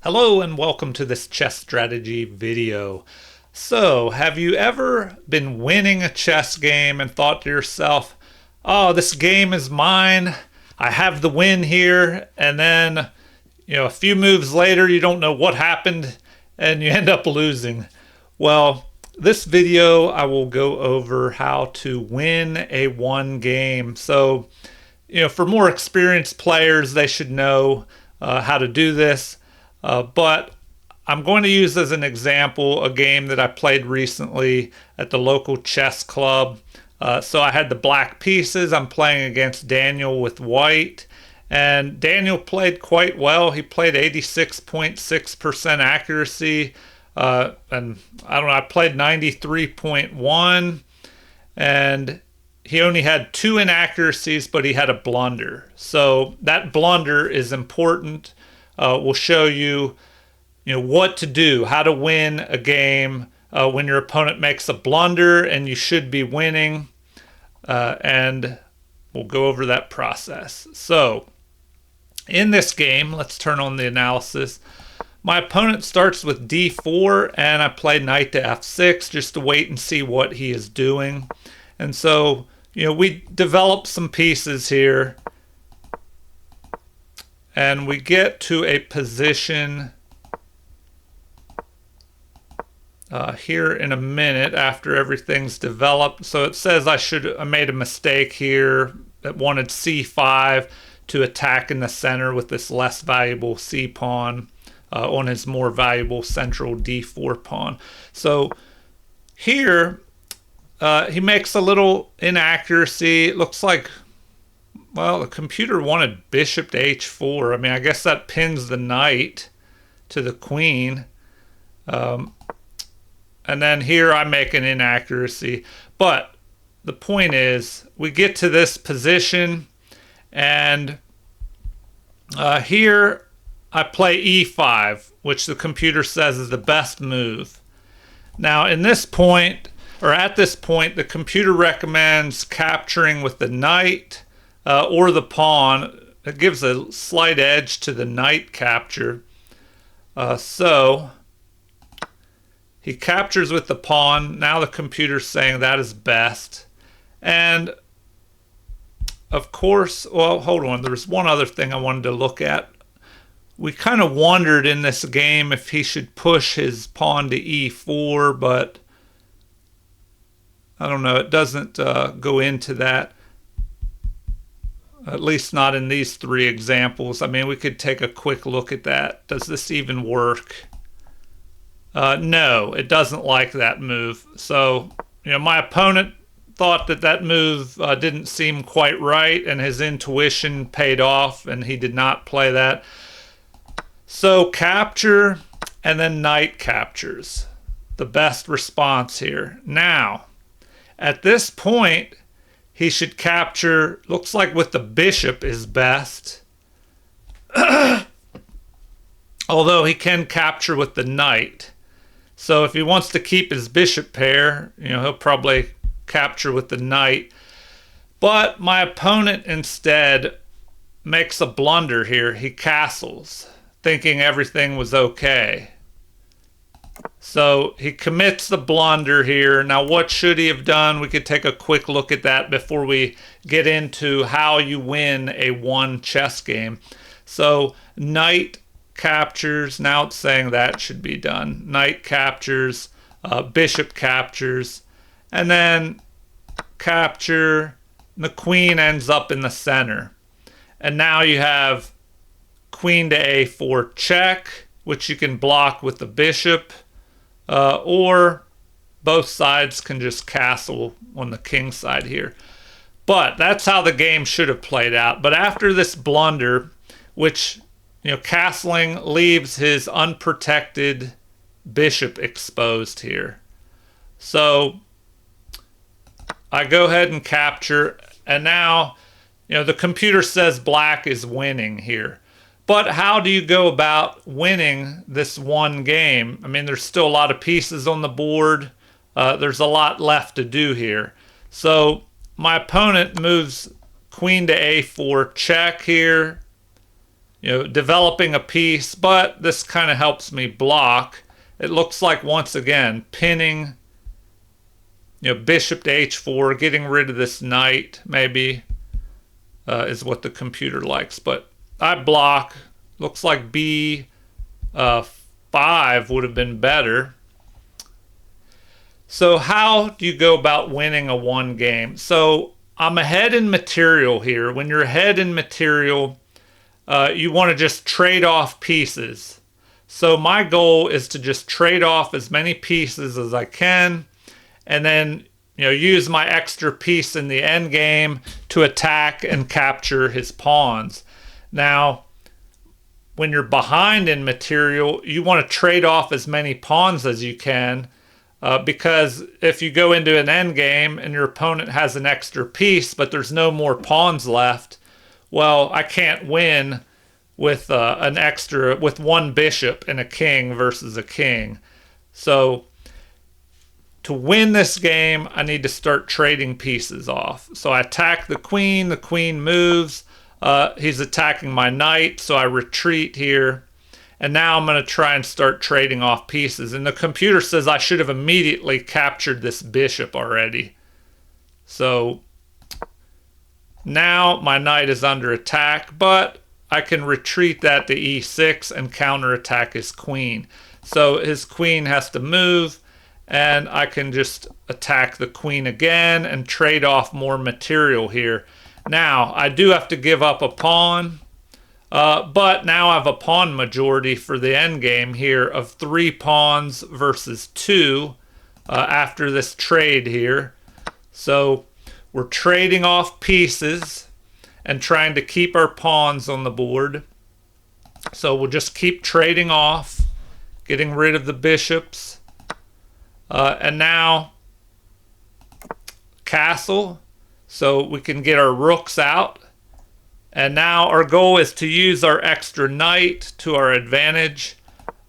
Hello and welcome to this chess strategy video. So, have you ever been winning a chess game and thought to yourself, oh, this game is mine. I have the win here. And then, a few moves later, you don't know what happened and you end up losing. Well, this video, I will go over how to win a one game. So, for more experienced players, they should know how to do this. But I'm going to use as an example a game that I played recently at the local chess club. So I had the black pieces. I'm playing against Daniel with white. And Daniel played quite well. He played 86.6% accuracy. And I don't know, I played 93.1. And he only had two inaccuracies, but he had a blunder. So that blunder is important. Will show you, what to do, how to win a game when your opponent makes a blunder and you should be winning. And we'll go over that process. So in this game, let's turn on the analysis. My opponent starts with d4 and I play knight to f6 just to wait and see what he is doing. And so, we develop some pieces here. And we get to a position here in a minute after everything's developed. So it says I made a mistake here that wanted c5 to attack in the center with this less valuable c pawn on his more valuable central d4 pawn. So here he makes a little inaccuracy. It looks like, well, the computer wanted bishop to h4. I mean, I guess that pins the knight to the queen. And then here I make an inaccuracy. But the point is, we get to this position, and here I play e5, which the computer says is the best move. Now, at this point, the computer recommends capturing with the knight or the pawn. It gives a slight edge to the knight capture. So he captures with the pawn. Now the computer's saying that is best. And of course, well, hold on. There's one other thing I wanted to look at. We kind of wondered in this game if he should push his pawn to e4, but I don't know. It doesn't go into that. At least not in these three examples. I mean, we could take a quick look at that. Does this even work? No, it doesn't like that move. So, my opponent thought that move didn't seem quite right, and his intuition paid off, and he did not play that. So, capture, and then knight captures. The best response here. Now, at this point, he should capture, looks like with the bishop is best. Although he can capture with the knight. So if he wants to keep his bishop pair, he'll probably capture with the knight. But my opponent instead makes a blunder here. He castles, thinking everything was okay. So he commits the blunder here. Now, what should he have done? We could take a quick look at that before we get into how you win a one chess game. So knight captures. Now it's saying that should be done. Knight captures, bishop captures, and then capture. The queen ends up in the center. And now you have queen to a4 check, which you can block with the bishop. Or both sides can just castle on the king side here. But that's how the game should have played out. But after this blunder, which, castling leaves his unprotected bishop exposed here. So I go ahead and capture. And now, the computer says black is winning here. But how do you go about winning this one game? I mean, there's still a lot of pieces on the board. There's a lot left to do here. So my opponent moves queen to a4 check here. developing a piece, but this kind of helps me block. It looks like, once again, pinning, bishop to h4, getting rid of this knight, maybe, is what the computer likes. But I block. Looks like b5 would have been better. So how do you go about winning a one game? So I'm ahead in material here. When you're ahead in material, you want to just trade off pieces. So my goal is to just trade off as many pieces as I can, and then use my extra piece in the end game to attack and capture his pawns. Now, when you're behind in material, you want to trade off as many pawns as you can, because if you go into an end game and your opponent has an extra piece but there's no more pawns left, well, I can't win with with one bishop and a king versus a king. So to win this game, I need to start trading pieces off. So I attack the queen moves. He's attacking my knight, so I retreat here. And now I'm going to try and start trading off pieces. And the computer says I should have immediately captured this bishop already. So now my knight is under attack, but I can retreat that to e6 and counterattack his queen. So his queen has to move, and I can just attack the queen again and trade off more material here. Now, I do have to give up a pawn, but now I have a pawn majority for the endgame here of 3 pawns versus 2 after this trade here. So we're trading off pieces and trying to keep our pawns on the board. So we'll just keep trading off, getting rid of the bishops. And now castle, so we can get our rooks out. And now our goal is to use our extra knight to our advantage.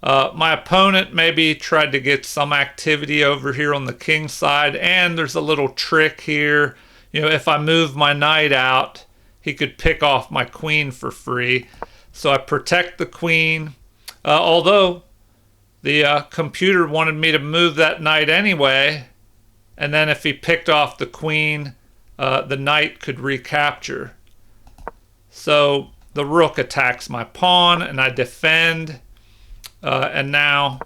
My opponent maybe tried to get some activity over here on the king side, and there's a little trick here. If I move my knight out, he could pick off my queen for free. So I protect the queen, although the computer wanted me to move that knight anyway, and then if he picked off the queen, the knight could recapture. So the rook attacks my pawn, and I defend, and now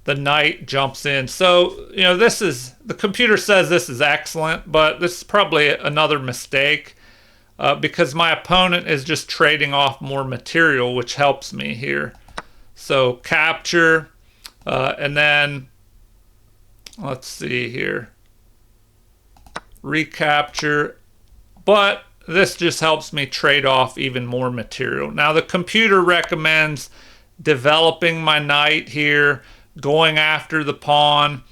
the knight jumps in. So, the computer says this is excellent, but this is probably another mistake, because my opponent is just trading off more material, which helps me here. So capture, and then let's see here, recapture, but this just helps me trade off even more material. Now the computer recommends developing my knight here, going after the pawn,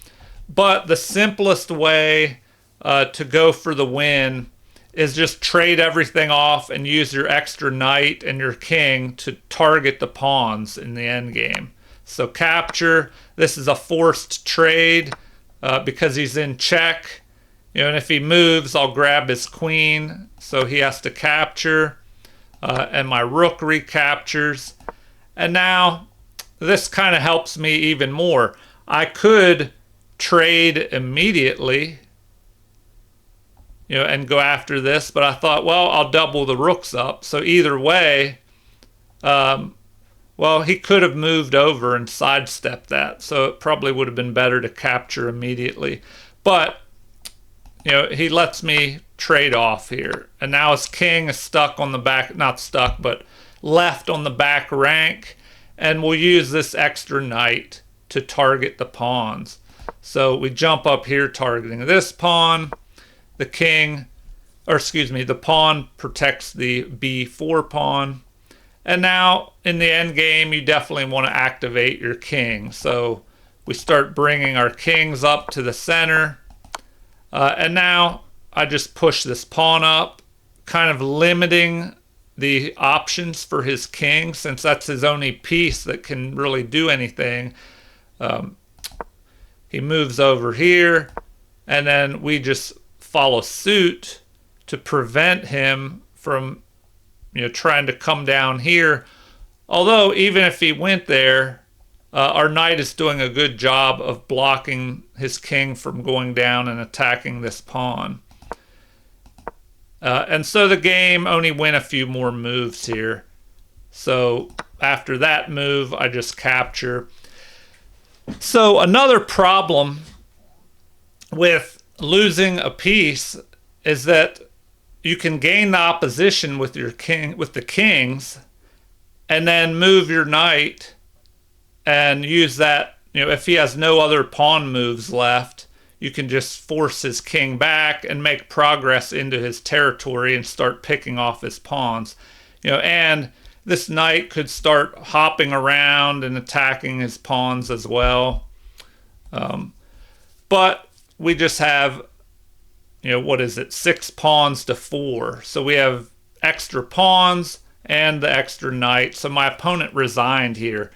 but the simplest way to go for the win is just trade everything off and use your extra knight and your king to target the pawns in the end game. So capture, this is a forced trade because he's in check. And if he moves, I'll grab his queen, so he has to capture, and my rook recaptures. And now this kind of helps me even more. I could trade immediately, and go after this, but I thought, well, I'll double the rooks up. So either way, well, he could have moved over and sidestepped that, so it probably would have been better to capture immediately. But he lets me trade off here. And now his king is stuck on the back, not stuck, but left on the back rank. And we'll use this extra knight to target the pawns. So we jump up here targeting this pawn. The king, or excuse me, the pawn protects the b4 pawn. And now in the end game, you definitely want to activate your king. So we start bringing our kings up to the center. And now I just push this pawn up, kind of limiting the options for his king, since that's his only piece that can really do anything. He moves over here, and then we just follow suit to prevent him from, trying to come down here. Although even if he went there, our knight is doing a good job of blocking his king from going down and attacking this pawn. And so the game only went a few more moves here. So after that move, I just capture. So another problem with losing a piece is that you can gain the opposition with your king, with the kings, and then move your knight and use that. If he has no other pawn moves left, you can just force his king back and make progress into his territory and start picking off his pawns. And this knight could start hopping around and attacking his pawns as well. But we just have, what is it, 6 pawns to 4. So we have extra pawns and the extra knight. So my opponent resigned here.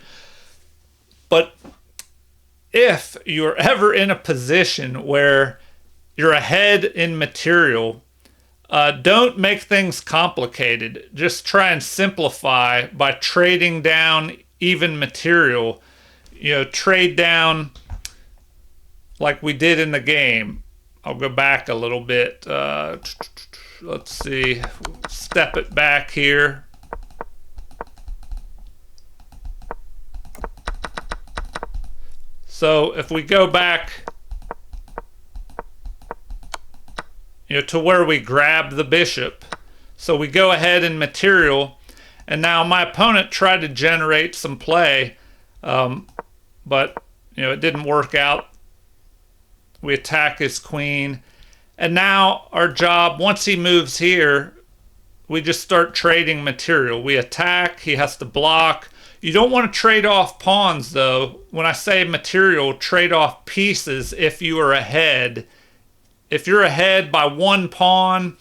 But if you're ever in a position where you're ahead in material, don't make things complicated. Just try and simplify by trading down even material. Trade down like we did in the game. I'll go back a little bit. Let's see. Step it back here. So if we go back, to where we grabbed the bishop. So we go ahead in material, and now my opponent tried to generate some play, but it didn't work out. We attack his queen, and now our job, once he moves here, we just start trading material. We attack, he has to block. You don't want to trade off pawns, though. When I say material, trade off pieces if you are ahead. If you're ahead by 1 pawn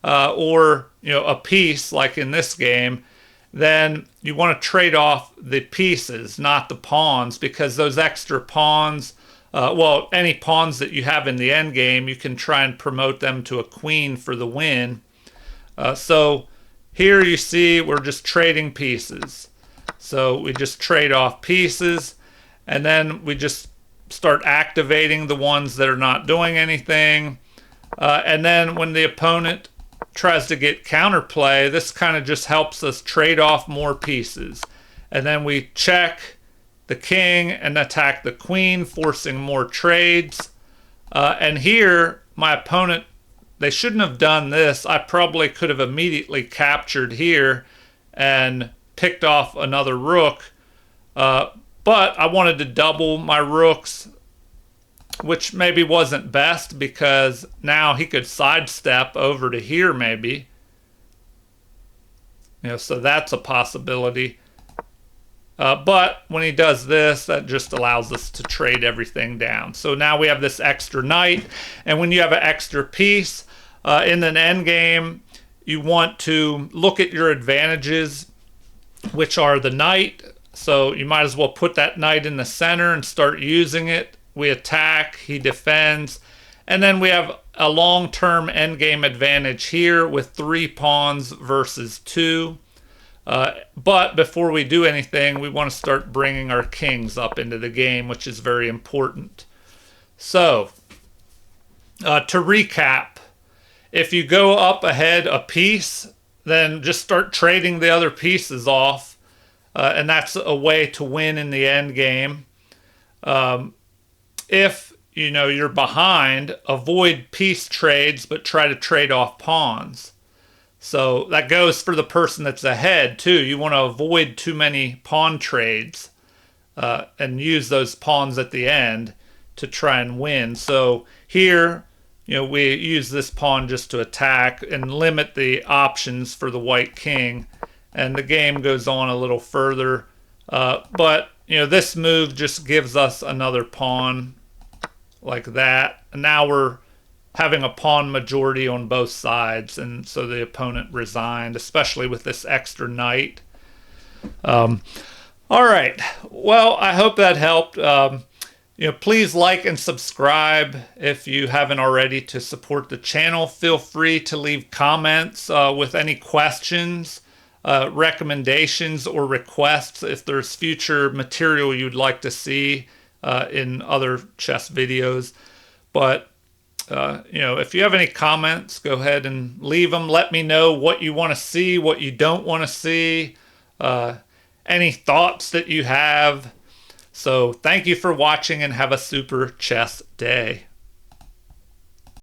or a piece, like in this game, then you want to trade off the pieces, not the pawns, because those extra pawns, any pawns that you have in the end game, you can try and promote them to a queen for the win. So here you see we're just trading pieces. So we just trade off pieces, and then we just start activating the ones that are not doing anything. And then when the opponent tries to get counterplay, this kind of just helps us trade off more pieces. And then we check the king and attack the queen, forcing more trades. And here, my opponent, they shouldn't have done this. I probably could have immediately captured here and picked off another rook. But I wanted to double my rooks, which maybe wasn't best because now he could sidestep over to here maybe. So that's a possibility. But when he does this, that just allows us to trade everything down. So now we have this extra knight, and when you have an extra piece in an endgame, you want to look at your advantages, which are the knight. So you might as well put that knight in the center and start using it. We attack, he defends, and then we have a long-term endgame advantage here with 3 pawns versus 2. But before we do anything, we want to start bringing our kings up into the game, which is very important. So, to recap, if you go up ahead a piece, then just start trading the other pieces off, and that's a way to win in the end game. If you're behind, avoid piece trades, but try to trade off pawns. So that goes for the person that's ahead too. You want to avoid too many pawn trades and use those pawns at the end to try and win. So here, we use this pawn just to attack and limit the options for the white king. And the game goes on a little further. But this move just gives us another pawn like that. And now we're having a pawn majority on both sides, and so the opponent resigned, especially with this extra knight. All right. Well, I hope that helped. Please like and subscribe if you haven't already to support the channel. Feel free to leave comments with any questions. recommendations or requests if there's future material you'd like to see in other chess videos. But if you have any comments, go ahead and leave them. Let me know what you want to see, what you don't want to see, any thoughts that you have. So thank you for watching and have a super chess day.